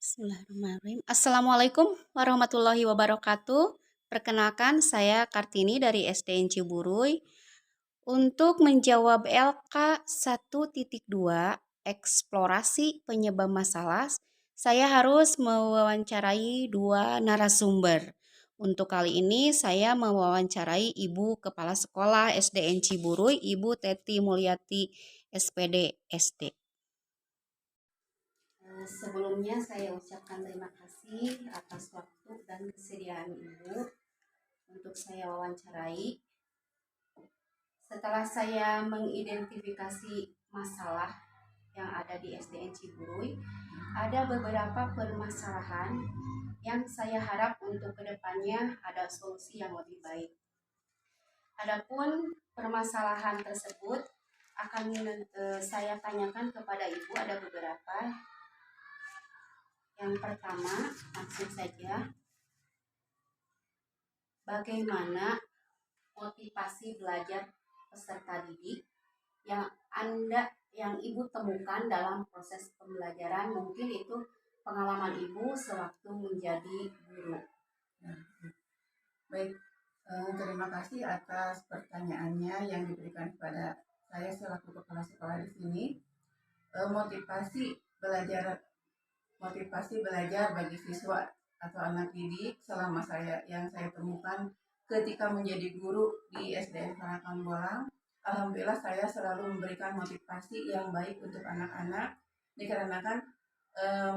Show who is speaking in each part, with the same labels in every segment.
Speaker 1: Bismillahirrahmanirrahim. Assalamualaikum warahmatullahi wabarakatuh. Perkenalkan, saya Kartini dari SDN Ciburuy. Untuk menjawab LK 1.2 eksplorasi penyebab masalah, saya harus mewawancarai dua narasumber. Untuk kali ini saya mewawancarai Ibu Kepala Sekolah SDN Ciburuy, Ibu Teti Mulyati, SPD SD. Sebelumnya saya ucapkan terima kasih atas waktu dan kesediaan Ibu untuk saya wawancarai. Setelah saya mengidentifikasi masalah yang ada di SDN Ciburuy, ada beberapa permasalahan yang saya harap untuk kedepannya ada solusi yang lebih baik. Adapun permasalahan tersebut akan saya tanyakan kepada Ibu, ada beberapa. Yang pertama, maksud saja, bagaimana motivasi belajar peserta didik yang Ibu temukan dalam proses pembelajaran, mungkin itu pengalaman Ibu sewaktu menjadi guru.
Speaker 2: Baik, terima kasih atas pertanyaannya yang diberikan kepada saya selaku kepala sekolah di sini. Motivasi belajar bagi siswa atau anak didik selama yang saya temukan ketika menjadi guru di SDN Karakan Bolang. Alhamdulillah saya selalu memberikan motivasi yang baik untuk anak-anak, dikarenakan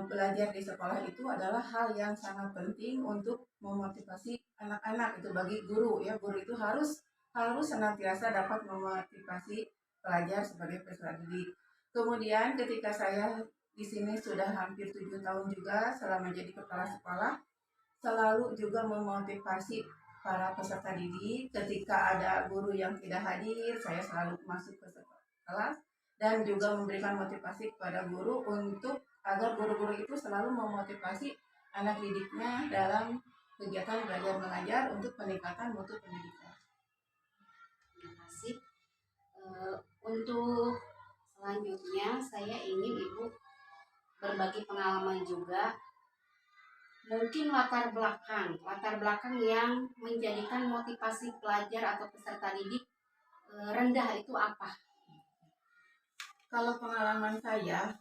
Speaker 2: belajar di sekolah itu adalah hal yang sangat penting untuk memotivasi anak-anak. Itu bagi guru ya, guru itu harus senantiasa dapat memotivasi pelajar sebagai peserta didik. Kemudian ketika saya di sini sudah hampir 7 tahun juga selama menjadi kepala sekolah, selalu juga memotivasi para peserta didik. Ketika ada guru yang tidak hadir, saya selalu masuk ke kelas dan juga memberikan motivasi kepada guru untuk agar guru-guru itu selalu memotivasi anak didiknya dalam kegiatan belajar mengajar untuk peningkatan mutu pendidikan.
Speaker 1: Terima kasih. Untuk selanjutnya saya ingin Ibu berbagi pengalaman juga, mungkin latar belakang yang menjadikan motivasi pelajar atau peserta didik rendah itu apa?
Speaker 2: Kalau pengalaman saya,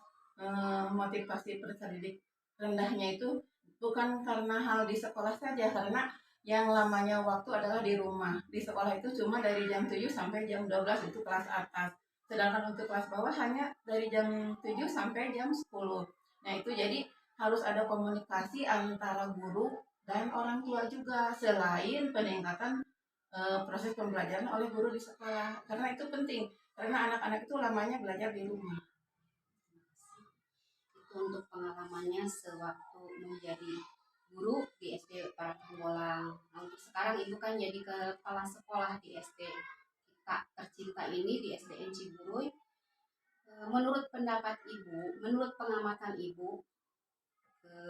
Speaker 2: motivasi peserta didik rendahnya itu bukan karena hal di sekolah saja, karena yang lamanya waktu adalah di rumah. Di sekolah itu cuma dari jam 7 sampai jam 12 itu kelas atas. Sedangkan untuk kelas bawah hanya dari jam 7 sampai jam 10. Nah itu jadi harus ada komunikasi antara guru dan orang tua juga, selain peningkatan proses pembelajaran oleh guru di sekolah. Karena itu penting, karena anak-anak itu lamanya belajar di rumah.
Speaker 1: Itu untuk pengalamannya sewaktu menjadi guru di SD Parakan Bolang. Nah, untuk sekarang Ibu kan jadi kepala sekolah di SD kita tercinta ini, di SDN Ciburuy. Menurut pendapat Ibu, menurut pengamatan Ibu,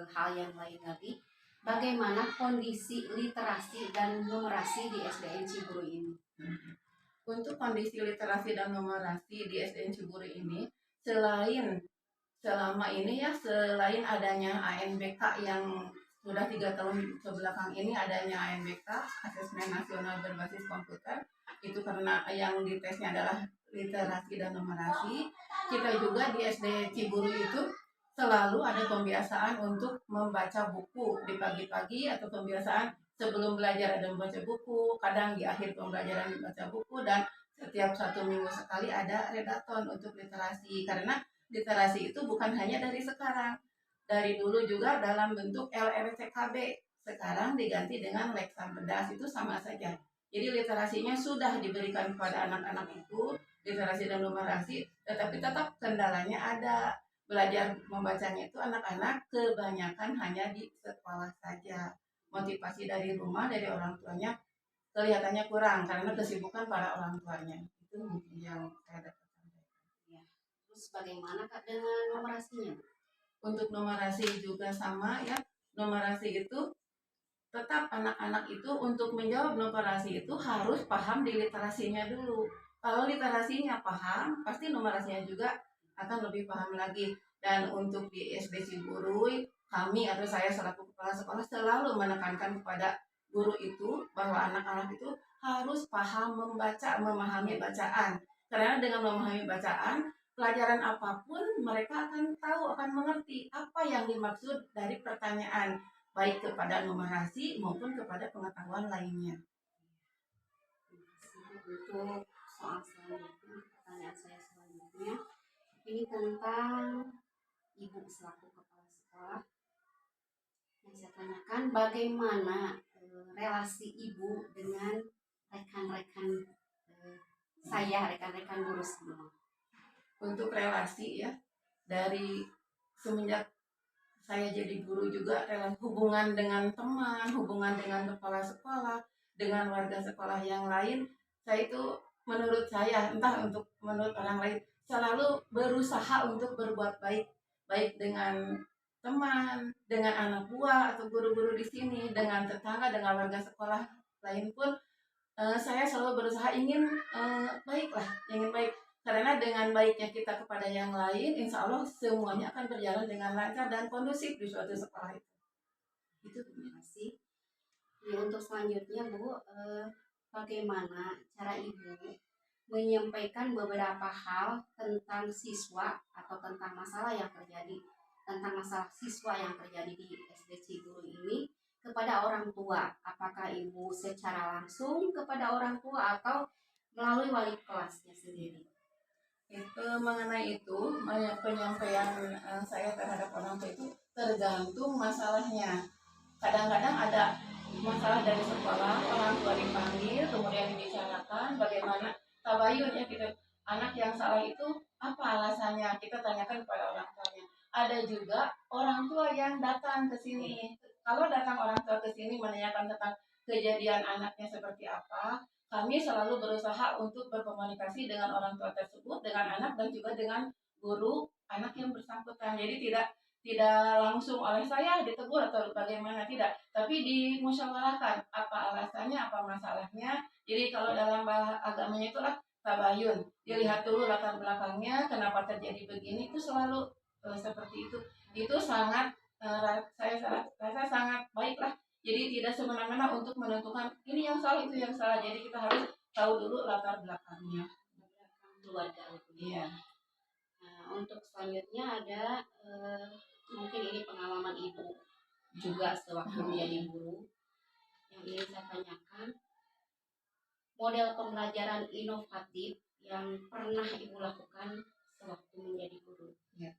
Speaker 1: hal yang lain lagi, bagaimana kondisi literasi dan numerasi di SDN Ciburuy ini?
Speaker 2: Untuk kondisi literasi dan numerasi di SDN Ciburuy ini, selain adanya ANBK yang sudah 3 tahun kebelakang ini, adanya ANBK, Asesmen Nasional Berbasis Komputer, itu karena yang ditesnya adalah literasi dan numerasi. Kita juga di SD Ciburuy itu selalu ada pembiasaan untuk membaca buku di pagi-pagi, atau pembiasaan sebelum belajar ada membaca buku, kadang di akhir pembelajaran membaca buku, dan setiap 1 minggu sekali ada redaton untuk literasi. Karena literasi itu bukan hanya dari sekarang, dari dulu juga dalam bentuk LRCKB, sekarang diganti dengan Leksa Pedas, itu sama saja. Jadi literasinya sudah diberikan kepada anak-anak itu, literasi dan numerasi, tetapi tetap kendalanya ada. Belajar membacanya itu anak-anak kebanyakan hanya di sekolah saja. Motivasi dari rumah, dari orang tuanya kelihatannya kurang karena kesibukan para orang tuanya. Itu mungkin yang saya dapat sampaikan.
Speaker 1: Ya. Terus bagaimana Kak dengan numerasinya?
Speaker 2: Untuk numerasi juga sama ya. Numerasi itu tetap anak-anak itu untuk menjawab numerasi itu harus paham di literasinya dulu. Kalau literasinya paham, pasti numerasinya juga akan lebih paham lagi. Dan untuk di SD Ciburuy, kami atau saya selaku kepala sekolah selalu menekankan kepada guru itu bahwa anak-anak itu harus paham membaca, memahami bacaan. Karena dengan memahami bacaan, pelajaran apapun mereka akan tahu, akan mengerti apa yang dimaksud dari pertanyaan, baik kepada numerasi maupun kepada pengetahuan lainnya.
Speaker 1: Untuk soal selanjutnya, pertanyaan saya selanjutnya ini tentang ibu selaku kepala sekolah. Yang saya tanyakan, bagaimana relasi ibu dengan rekan-rekan rekan-rekan guru semua?
Speaker 2: Untuk relasi ya, dari semenjak saya jadi guru juga, hubungan dengan teman, hubungan dengan kepala sekolah, dengan warga sekolah yang lain, saya itu menurut saya, entah untuk menurut orang lain, selalu berusaha untuk berbuat baik, baik dengan teman, dengan anak buah atau guru-guru di sini, dengan tetangga, dengan warga sekolah lain pun, saya selalu berusaha ingin baiklah, ingin baik. Karena dengan baiknya kita kepada yang lain, insya Allah semuanya akan berjalan dengan lancar dan kondusif di suatu sekolah itu. Itu.
Speaker 1: Terima kasih. Ya, untuk selanjutnya Bu, bagaimana cara Ibu menyampaikan beberapa hal tentang siswa atau tentang masalah yang terjadi, tentang masalah siswa yang terjadi di SD Ciguru ini kepada orang tua? Apakah Ibu secara langsung kepada orang tua atau melalui wali kelasnya sendiri?
Speaker 2: Itu mengenai itu, penyampaian saya terhadap orang tua itu tergantung masalahnya. Kadang-kadang ada masalah dari sekolah, orang tua dipanggil, kemudian dibicarakan bagaimana tabayun ya, kita anak yang salah itu apa alasannya, kita tanyakan kepada orang tuanya. Ada juga orang tua yang datang ke sini. Kalau datang orang tua ke sini menanyakan tentang kejadian anaknya seperti apa, kami selalu berusaha untuk berkomunikasi dengan orang tua tersebut, dengan anak dan juga dengan guru anak yang bersangkutan. Jadi tidak langsung oleh saya ditegur atau bagaimana, tidak, tapi dimusyawarahkan apa alasannya, apa masalahnya. Jadi kalau dalam agamanya itulah tabayun, dilihat dulu latar belakangnya kenapa terjadi begini, itu selalu seperti itu sangat saya rasa sangat baiklah. Jadi tidak semena-mena untuk menentukan ini yang salah itu yang salah, jadi kita harus tahu dulu latar belakangnya,
Speaker 1: Keluarga.
Speaker 2: iya.
Speaker 1: Nah, untuk selanjutnya ada mungkin ini pengalaman Ibu juga sewaktu menjadi guru. Yang ingin saya tanyakan, model pembelajaran inovatif yang pernah Ibu lakukan sewaktu menjadi guru.
Speaker 2: Ya.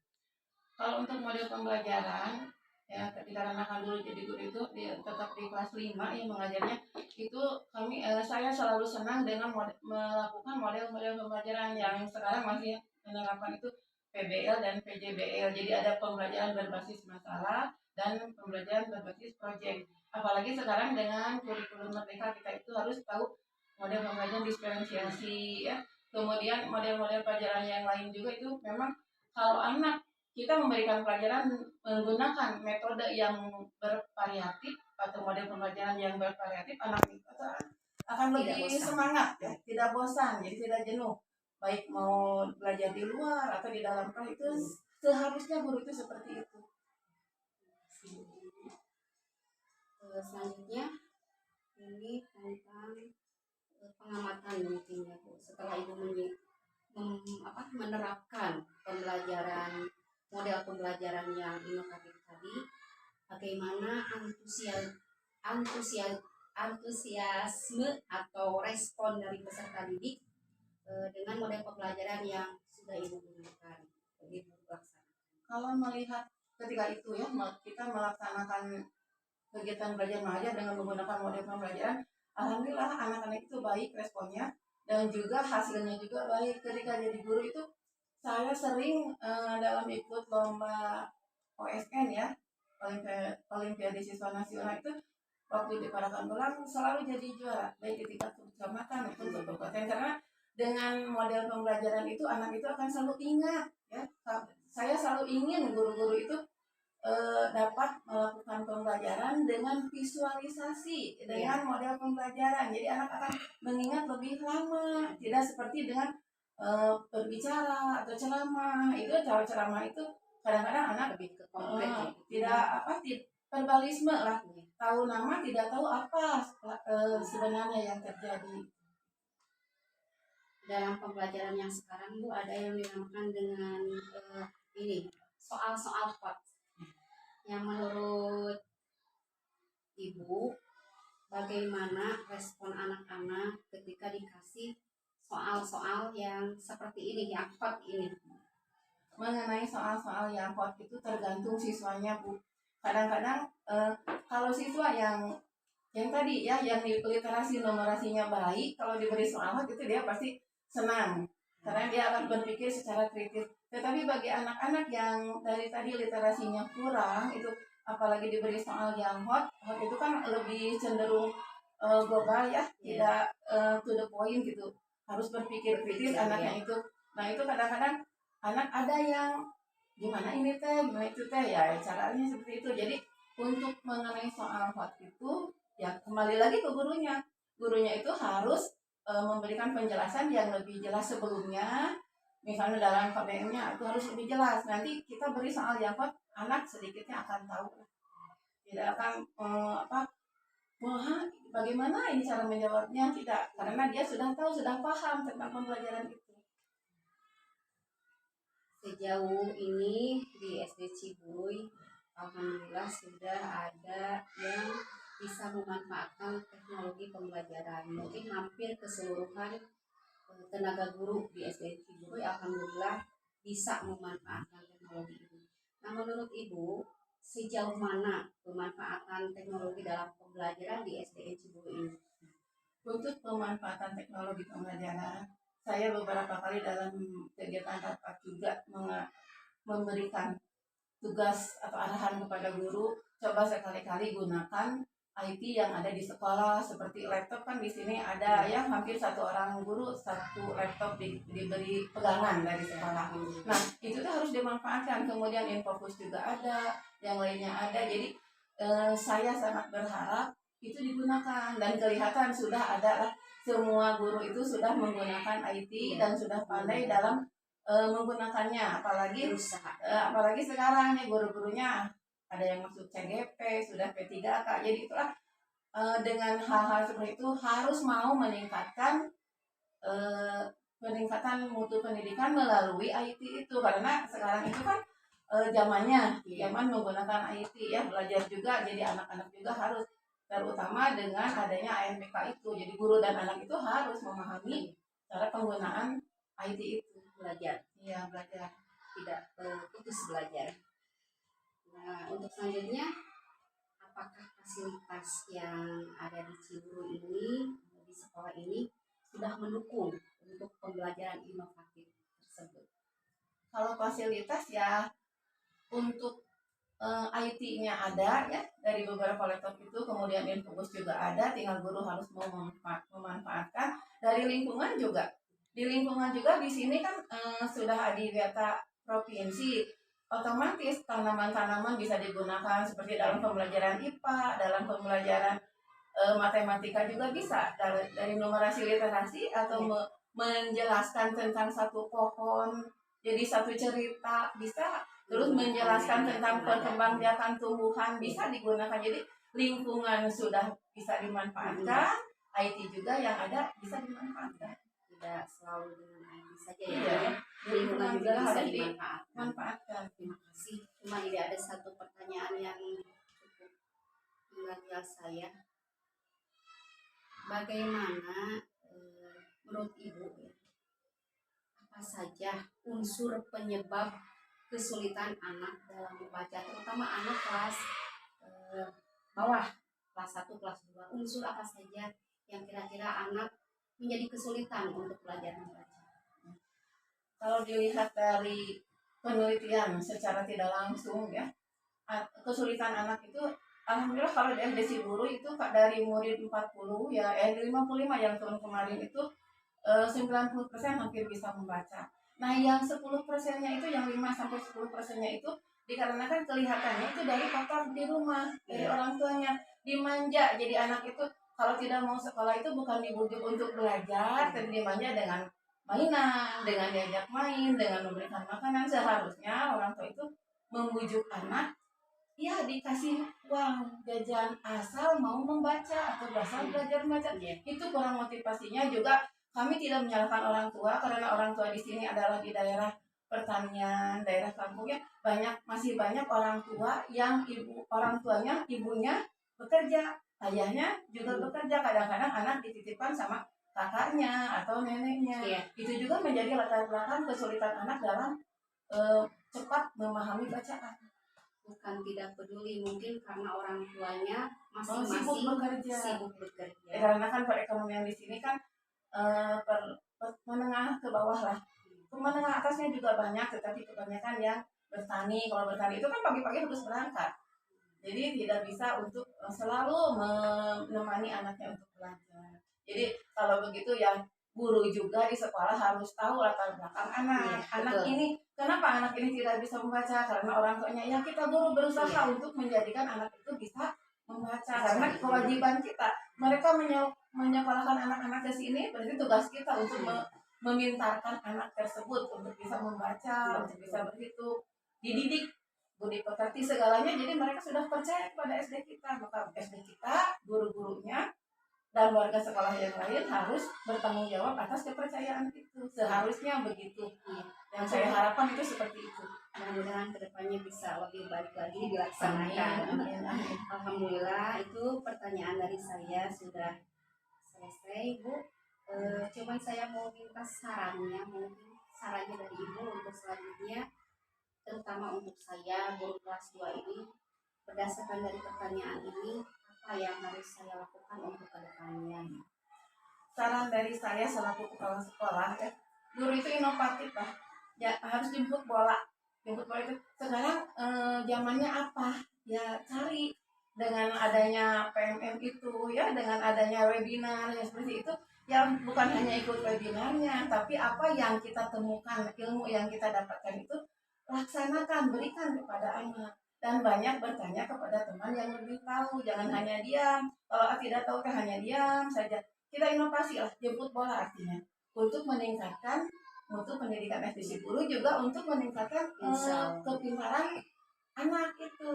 Speaker 2: Kalau untuk model pembelajaran ya, ketika anak dulu jadi guru itu tetap di kelas 5 ya mengajarnya itu, kami saya selalu senang dengan melakukan model-model pembelajaran yang sekarang masih menerapkan itu PBL dan PJBL. Jadi ada pembelajaran berbasis masalah dan pembelajaran berbasis proyek. Apalagi sekarang dengan kurikulum merdeka, kita itu harus tahu model pembelajaran diferensiasi ya. Kemudian model-model pelajaran yang lain juga itu memang kalau anak kita memberikan pelajaran menggunakan metode yang bervariatif atau model pembelajaran yang bervariatif, anak itu akan lebih semangat ya, tidak bosan, jadi tidak jenuh. Baik mau belajar di luar atau di dalam kelas, itu seharusnya guru itu seperti itu.
Speaker 1: Selanjutnya ini tentang pengamatan mungkin ya Bu. Setelah Ibu menerapkan pembelajaran, model pembelajaran yang inovatif tadi, bagaimana antusiasme atau respon dari peserta didik dengan model pembelajaran yang sudah Ibu gunakan, Ibu laksanakan?
Speaker 2: Kalau melihat ketika itu ya, kita melaksanakan kegiatan belajar mengajar dengan menggunakan model pembelajaran, alhamdulillah anak-anak itu baik responnya dan juga hasilnya juga baik. Ketika jadi guru itu saya sering dalam ikut lomba OSN ya, Olimpiade Siswa Nasional itu, waktu di Parakambulang selalu jadi juara baik di tingkat kecamatan maupun kabupaten, karena dengan model pembelajaran itu anak itu akan selalu ingat ya. Saya selalu ingin guru-guru itu dapat melakukan pembelajaran dengan visualisasi dengan model pembelajaran. Jadi anak akan mengingat lebih lama, tidak seperti dengan berbicara atau ceramah. Itu cara ceramah itu kadang-kadang anak
Speaker 1: lebih ke komplit ya.
Speaker 2: tidak verbalisme lah,
Speaker 1: Iya.
Speaker 2: tahu nama tidak tahu apa sebenarnya yang terjadi.
Speaker 1: Dalam pembelajaran yang sekarang Bu ada yang dinamakan dengan ini soal-soal hot yang menurut Ibu bagaimana respon anak-anak ketika dikasih soal-soal yang seperti ini yang hot ini.
Speaker 2: Mengenai soal-soal yang hot itu tergantung siswanya Bu. Kadang-kadang kalau siswa yang tadi ya yang literasi numerasinya baik, kalau diberi soal hot itu dia pasti senang karena dia akan berpikir secara kritis. Tetapi bagi anak-anak yang dari tadi literasinya kurang itu, apalagi diberi soal yang hot itu kan lebih cenderung global ya, tidak to the point gitu, harus berpikir kritis anaknya itu. Nah itu kadang-kadang anak ada yang gimana ini teh, gimana itu teh, ya caranya seperti itu. Jadi untuk mengenai soal hot itu ya kembali lagi ke gurunya. Gurunya itu harus memberikan penjelasan yang lebih jelas sebelumnya. Misalnya dalam KBM-nya itu harus lebih jelas. Nanti kita beri soal yang hot, anak sedikitnya akan tahu. Tidak akan wah bagaimana ini cara menjawabnya, tidak, karena dia sudah tahu, sudah paham tentang pembelajaran itu.
Speaker 1: Sejauh ini di SD Ciburuy alhamdulillah sudah ada yang bisa memanfaatkan teknologi pembelajaran. Mungkin hampir keseluruhan tenaga guru di SD Ciburuy alhamdulillah bisa memanfaatkan teknologi ini. Nah menurut Ibu sejauh mana pemanfaatan teknologi dalam pembelajaran di SD Ciburuy ini?
Speaker 2: Untuk pemanfaatan teknologi pembelajaran, saya beberapa kali dalam kegiatan rapat juga memberikan tugas atau arahan kepada guru, coba sekali-kali gunakan IT yang ada di sekolah. Seperti laptop kan di sini ada ya, hampir satu orang guru satu laptop diberi pegangan dari sekolah. Nah itu tuh harus dimanfaatkan. Kemudian Infocus juga ada, yang lainnya ada. Jadi saya sangat berharap itu digunakan, dan kelihatan sudah ada lah, semua guru itu sudah menggunakan IT dan sudah pandai dalam menggunakannya. Apalagi sekarang nih guru-gurunya ada yang masuk CGP, sudah P3K. Jadi itulah dengan hal-hal seperti itu harus mau meningkatkan peningkatan mutu pendidikan melalui IT itu, karena sekarang itu kan zaman menggunakan IT ya, belajar juga, jadi anak-anak juga harus, terutama dengan adanya ANBK itu. Jadi guru dan anak itu harus memahami cara penggunaan IT itu.
Speaker 1: Belajar.
Speaker 2: Iya, belajar.
Speaker 1: Tidak putus belajar. Nah, untuk selanjutnya, apakah fasilitas yang ada di Ciburuy ini, di sekolah ini, sudah mendukung untuk pembelajaran inovatif tersebut?
Speaker 2: Kalau fasilitas ya, untuk IT-nya ada ya, dari beberapa laptop itu, kemudian Infobus juga ada, tinggal guru harus mau memanfaatkan. Dari lingkungan juga, di lingkungan juga di sini kan sudah ada data provinsi, otomatis tanaman-tanaman bisa digunakan seperti dalam pembelajaran IPA, dalam pembelajaran matematika juga bisa, dari numerasi literasi atau menjelaskan tentang satu pohon jadi satu cerita bisa, terus menjelaskan tentang perkembangbiakan tumbuhan bisa digunakan. Jadi lingkungan sudah bisa dimanfaatkan, IT juga yang ada bisa dimanfaatkan.
Speaker 1: Tidak selalu dengan IT saja
Speaker 2: ya.
Speaker 1: Lingkungan juga bisa
Speaker 2: dimanfaatkan.
Speaker 1: Terima kasih. Cuma ini ada satu pertanyaan yang cukup mengganjal saya. Bagaimana menurut Ibu apa saja unsur penyebab kesulitan anak dalam membaca, terutama anak kelas bawah, kelas 1, kelas 2, unsur apa saja yang kira-kira anak menjadi kesulitan untuk belajar membaca?
Speaker 2: Kalau dilihat dari penelitian secara tidak langsung ya, kesulitan anak itu alhamdulillah kalau di SD Ciburuy itu dari murid 40 ya 55 yang tahun kemarin itu 90% hampir bisa membaca. Nah yang 10%-nya itu, yang 5-10%-nya itu dikarenakan kelihatannya itu dari faktor di rumah, dari orang tuanya dimanja. Jadi anak itu kalau tidak mau sekolah itu bukan dibujuk untuk belajar, tapi dimanja dengan mainan, dengan diajak main, dengan memberikan makanan. Seharusnya orang tua itu membujuk anak, ya dikasih uang jajan asal mau membaca atau asal belajar membaca. Itu kurang motivasinya. Juga kami tidak menyalahkan orang tua, karena orang tua di sini adalah di daerah pertanian, daerah kampungnya masih banyak orang tua yang orang tuanya, ibunya bekerja, ayahnya juga bekerja. Kadang-kadang anak dititipkan sama kakaknya atau neneknya. Itu juga menjadi latar belakang kesulitan anak dalam cepat memahami bacaan.
Speaker 1: Bukan tidak peduli, mungkin karena orang tuanya
Speaker 2: Sibuk
Speaker 1: masing-masing
Speaker 2: bekerja. Karena kan perekonomian di sini kan menengah ke bawah lah. Menengah atasnya juga banyak, tetapi kebanyakan yang bertani. Kalau bertani itu kan pagi-pagi harus berangkat. Jadi tidak bisa untuk selalu menemani anaknya untuk belajar. Jadi kalau begitu ya guru juga di sekolah harus tahu latar belakang anak. Anak ini, kenapa anak ini tidak bisa membaca? Karena orang tuanya. Ya kita guru berusaha untuk menjadikan anak itu bisa membaca. Karena kewajiban kita. Mereka menyekolahkan anak-anak ke sini, berarti tugas kita untuk memintarkan anak tersebut untuk bisa membaca, untuk bisa berhitung, dididik budi pekerti segalanya. Jadi mereka sudah percaya kepada SD kita, maka SD kita, guru-gurunya, dan warga sekolah yang lain harus bertanggung jawab atas kepercayaan itu. Seharusnya begitu. Yang saya harapkan itu seperti itu.
Speaker 1: Mudah-mudahan kedepannya bisa lebih baik lagi dilaksanakan. Alhamdulillah, itu pertanyaan dari saya sudah selesai, Bu. Cuman saya mau minta sarannya, mungkin sarannya dari Ibu untuk selanjutnya, terutama untuk saya guru kelas 2 ini, berdasarkan dari pertanyaan ini, apa yang harus saya lakukan untuk kedepannya?
Speaker 2: Saran dari saya selaku kepala sekolah, ya, guru itu inovatif lah. Ya harus jemput bola itu sekarang zamannya apa? Ya cari dengan adanya PMM itu, ya dengan adanya webinar ya seperti itu. Ya bukan hanya ikut webinarnya, tapi apa yang kita temukan, ilmu yang kita dapatkan itu laksanakan, berikan kepada anak. Dan banyak bertanya kepada teman yang lebih tahu, jangan hanya diam. Kalau tidak tahu hanya diam saja. Kita inovasi lah, jemput bola artinya untuk meningkatkan untuk pendidikan FTC guru, juga untuk meningkatkan kepintaran anak itu.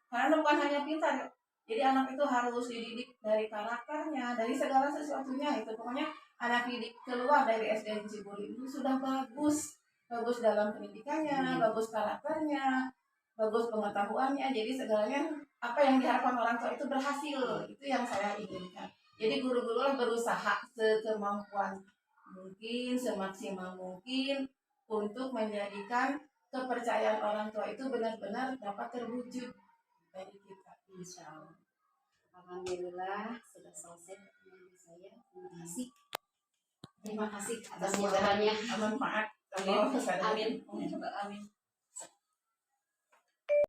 Speaker 2: Karena bukan hanya pintar, jadi anak itu harus dididik dari karakternya, dari segala sesuatunya itu. Pokoknya anak didik keluar dari SD Cibulu itu sudah bagus dalam pendidikannya, bagus karakternya, bagus pengetahuannya. Jadi segalanya apa yang diharapkan orang tua itu berhasil. Itu yang saya inginkan. Jadi guru-guru berusaha sekemampuan mungkin, semaksimal mungkin untuk menjadikan kepercayaan orang tua itu benar-benar dapat terwujud dari kita.
Speaker 1: Insya Allah. Alhamdulillah sudah selesai pertanyaan saya. Terima kasih atas jawabannya.
Speaker 2: Manfaat.
Speaker 1: Amin. Amin. Amin.